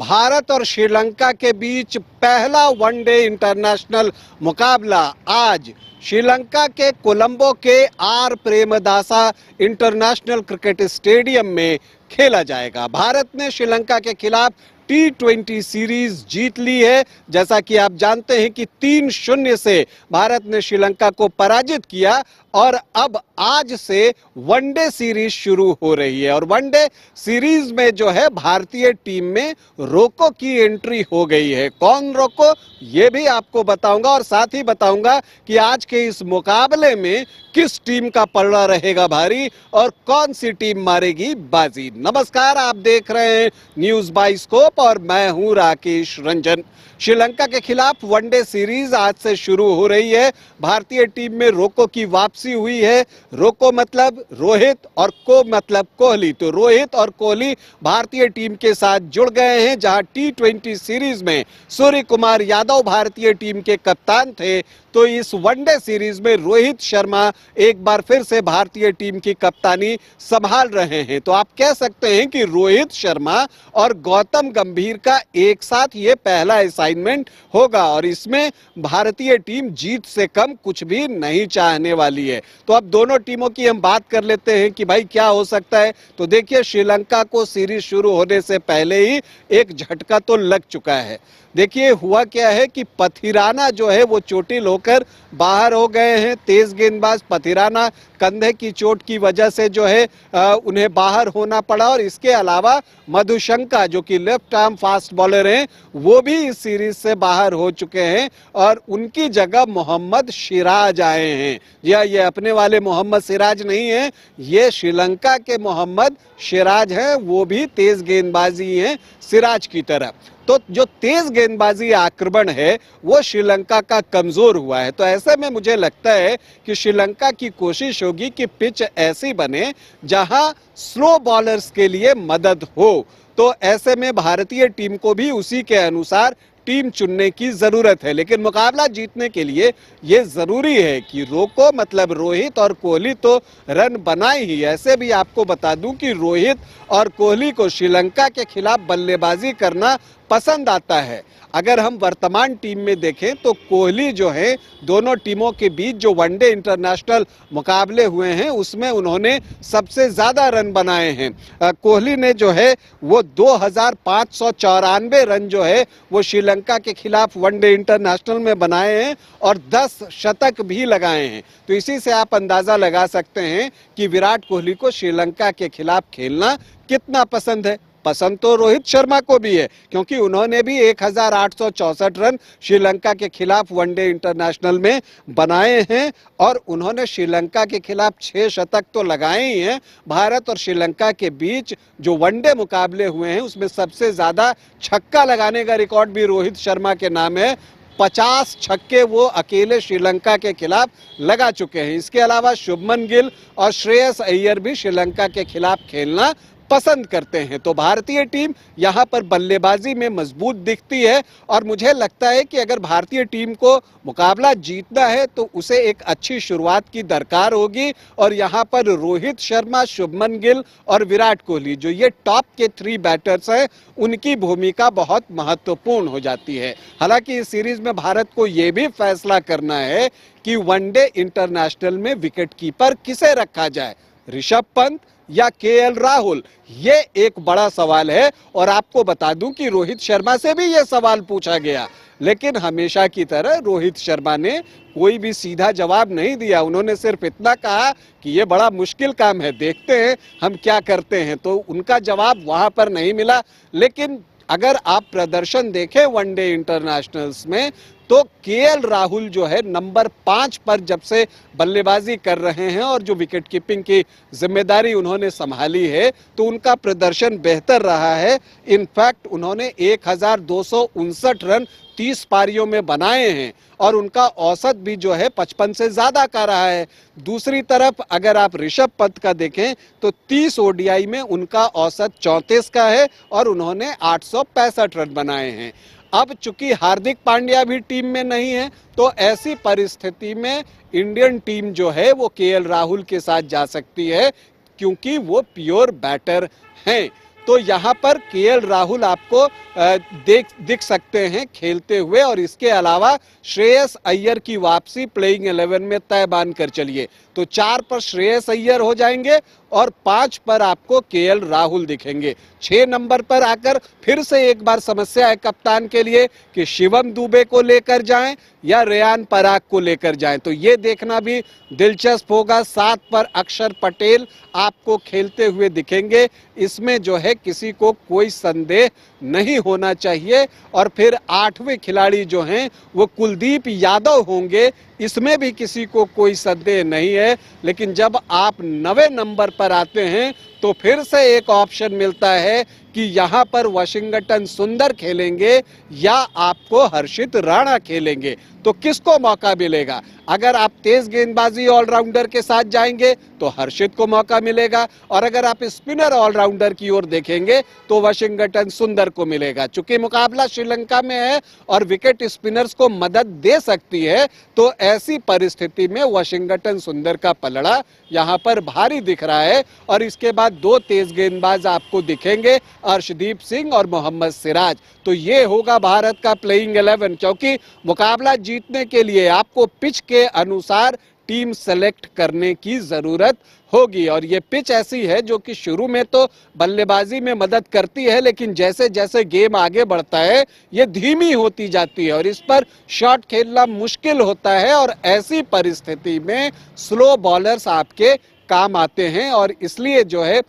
भारत और श्रीलंका के बीच पहला वनडे इंटरनेशनल मुकाबला आज श्रीलंका के कोलंबो के R Premadasa international cricket stadium में खेला जाएगा। भारत ने श्रीलंका के खिलाफ T20 सीरीज जीत ली है। जैसा कि आप जानते हैं कि 3-0 से भारत ने श्रीलंका को पराजित किया और अब आज से वनडे सीरीज शुरू हो रही है और वनडे सीरीज में जो है भारतीय टीम में रोको की एंट्री हो गई है। कौन रोको ये भी आपको बताऊंगा और साथ ही बताऊंगा कि आज के इस मुकाबले में किस टीम का पलड़ा रहेगा भारी और कौन सी टीम मारेगी बाजी। नमस्कार, आप देख रहे हैं न्यूज बाइस्कोप और मैं हूं राकेश रंजन। श्रीलंका के खिलाफ वनडे सीरीज आज से शुरू हो रही है। भारतीय टीम में रोको की वापसी हुई है। रोको मतलब रोहित और को मतलब कोहली। तो रोहित और कोहली भारतीय टीम के साथ जुड़ गए हैं। जहां T20 सीरीज में सूर्य कुमार यादव भारतीय टीम के कप्तान थे, तो इस वनडे सीरीज में रोहित शर्मा एक बार फिर से भारतीय टीम की कप्तानी संभाल रहे हैं। तो आप कह सकते हैं कि रोहित शर्मा और गौतम गंभीर का एक साथ ये पहला असाइनमेंट होगा और इसमें भारतीय टीम जीत से कम कुछ भी नहीं चाहने वाली है। तो अब दोनों टीमों की हम बात कर लेते हैं कि भाई क्या हो सकता है। तो देखिए, श्रीलंका को सीरीज शुरू होने से पहले ही एक झटका तो लग चुका है। देखिए हुआ क्या है कि पथिराना जो है वो चोटिल होकर बाहर हो गए हैं। तेज गेंदबाज पथिराना कंधे की चोट की वजह से जो है उन्हें बाहर होना पड़ा और इसके अलावा मधुशंका जो कि लेफ्ट आर्म फास्ट बॉलर हैं वो भी इस सीरीज से बाहर हो चुके हैं और उनकी जगह मोहम्मद सिराज आए हैं। ये अपने वाले मोहम्मद सिराज नहीं है, ये श्रीलंका के मोहम्मद सिराज हैं। वो भी तेज गेंदबाजी हैं सिराज की तरह। तो जो तेज गेंदबाजी आक्रमण है वो श्रीलंका का कमजोर हुआ है। तो ऐसे में मुझे लगता है कि श्रीलंका की कोशिश होगी कि पिच ऐसी बने जहां स्लो बॉलर्स के लिए मदद हो। तो ऐसे में भारतीय टीम को भी उसी के अनुसार टीम चुनने की जरूरत है। लेकिन मुकाबला जीतने के लिए यह जरूरी है कि रोको मतलब रोहित और कोहली तो रन बनाए ही। ऐसे भी आपको बता दूं कि रोहित और कोहली को श्रीलंका के खिलाफ बल्लेबाजी करना पसंद आता है। अगर हम वर्तमान टीम में देखें तो कोहली जो है दोनों टीमों के बीच जो वनडे इंटरनेशनल मुकाबले हुए हैं उसमें उन्होंने सबसे ज्यादा रन बनाए हैं। कोहली ने जो है वो 2594 रन जो है वो श्रीलंका के खिलाफ वनडे इंटरनेशनल में बनाए हैं और 10 शतक भी लगाए हैं। तो इसी से आप अंदाजा लगा सकते हैं कि विराट कोहली को श्रीलंका के खिलाफ खेलना कितना पसंद है। पसंद तो रोहित शर्मा को भी है क्योंकि उन्होंने भी 1864 रन श्रीलंका के खिलाफ वनडे इंटरनेशनल में बनाए हैं और उन्होंने श्रीलंका के खिलाफ 6 शतक तो लगाए ही हैं। भारत और श्रीलंका के बीच जो वनडे मुकाबले हुए हैं उसमें सबसे ज्यादा छक्का लगाने का रिकॉर्ड भी रोहित शर्मा के नाम है। 50 छक्के वो अकेले श्रीलंका के खिलाफ लगा चुके हैं। इसके अलावा शुभमन गिल और श्रेयस अय्यर भी श्रीलंका के खिलाफ खेलना पसंद करते हैं। तो भारतीय टीम यहां पर बल्लेबाजी में मजबूत दिखती है और मुझे लगता है कि अगर भारतीय टीम को मुकाबला जीतना है तो उसे एक अच्छी शुरुआत की दरकार होगी और यहां पर रोहित शर्मा, शुभमन गिल और विराट कोहली जो ये टॉप के 3 बैटर्स हैं उनकी भूमिका बहुत महत्वपूर्ण हो जाती है। हालांकि इस सीरीज में भारत को ये भी फैसला करना है कि वनडे इंटरनेशनल में विकेट कीपर किसे रखा जाए, ऋषभ पंत या KL राहुल। ये एक बड़ा सवाल है और आपको बता दूं कि रोहित शर्मा से भी ये सवाल पूछा गया लेकिन हमेशा की तरह रोहित शर्मा ने कोई भी सीधा जवाब नहीं दिया। उन्होंने सिर्फ इतना कहा कि ये बड़ा मुश्किल काम है, देखते हैं हम क्या करते हैं। तो उनका जवाब वहां पर नहीं मिला। लेकिन अगर आप प्रदर्शन देखें वनडे इंटरनेशनल्स में तो KL राहुल जो है नंबर 5 पर जब से बल्लेबाजी कर रहे हैं और जो विकेट कीपिंग की जिम्मेदारी उन्होंने संभाली है तो उनका प्रदर्शन बेहतर रहा है। इनफैक्ट उन्होंने 1259 रन 30 पारियों में बनाए हैं और उनका औसत भी जो है 55 से ज्यादा का रहा है। दूसरी तरफ अगर आप ऋषभ पंत का देखें तो 30 ODI में उनका औसत 34 का है और उन्होंने 865 रन बनाए हैं। अब चूंकि हार्दिक पांड्या भी टीम में नहीं है तो ऐसी परिस्थिति में इंडियन टीम जो है वो KL राहुल के साथ जा सकती है क्योंकि वो प्योर बैटर हैं। तो यहाँ पर केएल राहुल आपको दिख सकते हैं खेलते हुए, और इसके अलावा श्रेयस अय्यर की वापसी प्लेइंग 11 में तय बांध कर चलिए। तो 4 पर श्रेयस अय्यर हो जाएंगे और 5 पर आपको केएल राहुल दिखेंगे। 6 नंबर पर आकर फिर से एक बार समस्या है कप्तान के लिए कि शिवम दुबे को लेकर जाएं या रेयान पराग को लेकर जाएं, तो ये देखना भी दिलचस्प होगा। 7 पर अक्षर पटेल आपको खेलते हुए दिखेंगे, इसमें जो है किसी को कोई संदेह नहीं होना चाहिए। और फिर 8वें खिलाड़ी जो हैं वो कुलदीप यादव होंगे, इसमें भी किसी को कोई संदेह नहीं है। लेकिन जब आप 9वें नंबर पर आते हैं तो फिर से एक ऑप्शन मिलता है कि यहाँ पर वाशिंगटन सुंदर खेलेंगे या आपको हर्षित राणा खेलेंगे, तो किसको मौका मिलेगा? अगर आप तेज गेंदबाजी ऑलराउंडर के साथ जाएंगे तो हर्षित को मौका मिलेगा, और अगर आप स्पिनर ऑलराउंडर की ओर देखेंगे तो वाशिंगटन सुंदर को मिलेगा। चूंकि मुकाबला श्रीलंका में है और विकेट स्पिनर्स को मदद दे सकती है, तो ऐसी परिस्थिति में वाशिंगटन सुंदर का पलड़ा यहाँ पर भारी दिख रहा है। और इसके बाद 2 तेज गेंदबाज आपको दिखेंगे, अर्शदीप सिंह और मोहम्मद सिराज। तो ये होगा भारत का प्लेइंग 11, क्योंकि मुकाबला जीतने के लिए आपको पिच के अनुसार टीम सेलेक्ट करने की जरूरत होगी। और ये पिच ऐसी है जो कि शुरू में तो बल्लेबाजी में मदद करती है, लेकिन जैसे जैसे गेम आगे बढ़ता है ये धीमी होती जाती है और इस पर शॉट खेलना मुश्किल होता है। और ऐसी परिस्थिति में स्लो बॉलर्स आपके काम आते हैं, और इसलिए जो है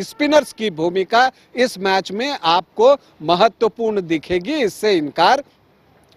स्पिनर्स की भूमिका इस मैच में आपको महत्वपूर्ण दिखेगी, इससे इनकार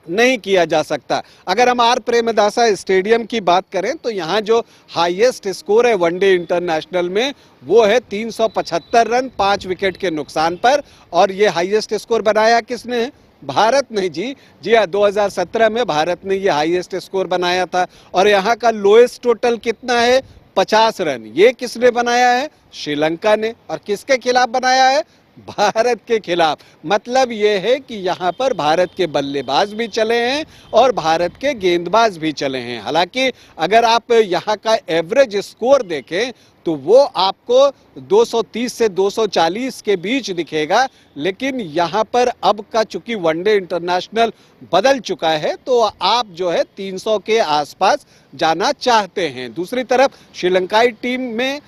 नहीं किया जा सकता। अगर हम आर प्रेमदासा स्टेडियम की बात करें तो यहाँ जो हाईएस्ट स्कोर है वनडे इंटरनेशनल में वो है 375 रन 5 विकेट के नुकसान पर। और ये हाईएस्ट स्कोर बनाया किसने है? भारत ने जी हाँ, 2017 में भारत ने ये हाईएस्ट स्कोर बनाया था। और यहाँ का लोएस्ट टोटल कितना है? 50 रन। ये किसने बनाया है? श्रीलंका ने। और किसके खिलाफ बनाया है? भारत के खिलाफ। मतलब ये है कि यहाँ पर भारत के बल्लेबाज भी चले हैं और भारत के गेंदबाज भी चले हैं। हालांकि अगर आप यहाँ का एवरेज स्कोर देखें तो वो आपको 230 से 240 के बीच दिखेगा, लेकिन यहाँ पर अब का चूंकि वनडे इंटरनेशनल बदल चुका है तो आप जो है 300 के आसपास जाना चाहते हैं। दूसरी तरफ श्रीलंकाई टीम में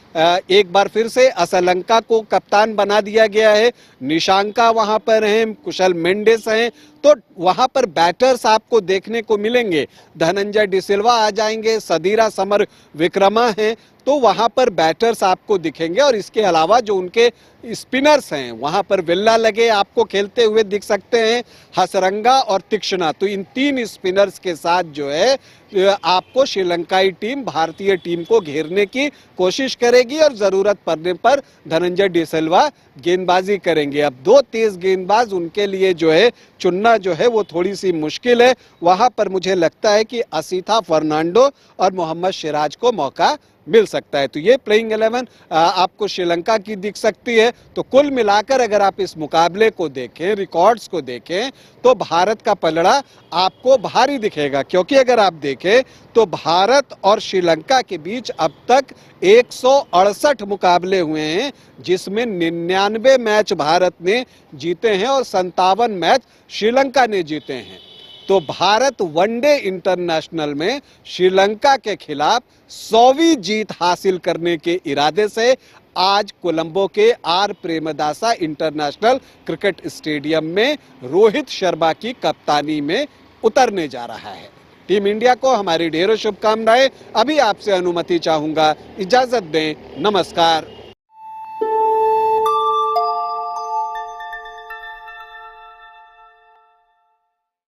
एक बार फिर से असलंका को कप्तान बना दिया गया है। निशांका वहां पर हैं, कुशल मेंडिस हैं, तो वहां पर बैटर्स आपको देखने को मिलेंगे। धनंजय डिसिल्वा आ जाएंगे, सदीरा समर विक्रमा हैं, तो वहां पर बैटर्स आपको दिखेंगे। और इसके अलावा जो उनके स्पिनर्स हैं वहां पर विल्ला लगे आपको खेलते हुए दिख सकते हैं, हसरंगा और तीक्ष्णा। तो इन 3 स्पिनर्स के साथ जो है आपको श्रीलंकाई टीम भारतीय टीम को घेरने की कोशिश करेगी और जरूरत पड़ने पर धनंजय डिसिल्वा गेंदबाजी करेंगे। अब 2 तेज गेंदबाज उनके लिए जो है चुनना जो है वो थोड़ी सी मुश्किल है। वहां पर मुझे लगता है कि असीथा फर्नांडो और मोहम्मद सिराज को मौका मिल सकता है। तो ये प्लेइंग 11 आपको श्रीलंका की दिख सकती है। तो कुल मिलाकर अगर आप इस मुकाबले को देखें, रिकॉर्ड्स को देखें, तो भारत का पलड़ा आपको भारी दिखेगा। क्योंकि अगर आप देखें तो भारत और श्रीलंका के बीच अब तक 168 मुकाबले हुए हैं, जिसमें 99 मैच भारत ने जीते हैं और 57 मैच श्रीलंका ने जीते हैं। तो भारत वनडे इंटरनेशनल में श्रीलंका के खिलाफ 100वीं जीत हासिल करने के इरादे से आज कोलंबो के R Premadasa international cricket stadium में रोहित शर्मा की कप्तानी में उतरने जा रहा है। टीम इंडिया को हमारी ढेरों शुभकामनाएं। अभी आपसे अनुमति चाहूंगा, इजाजत दें, नमस्कार।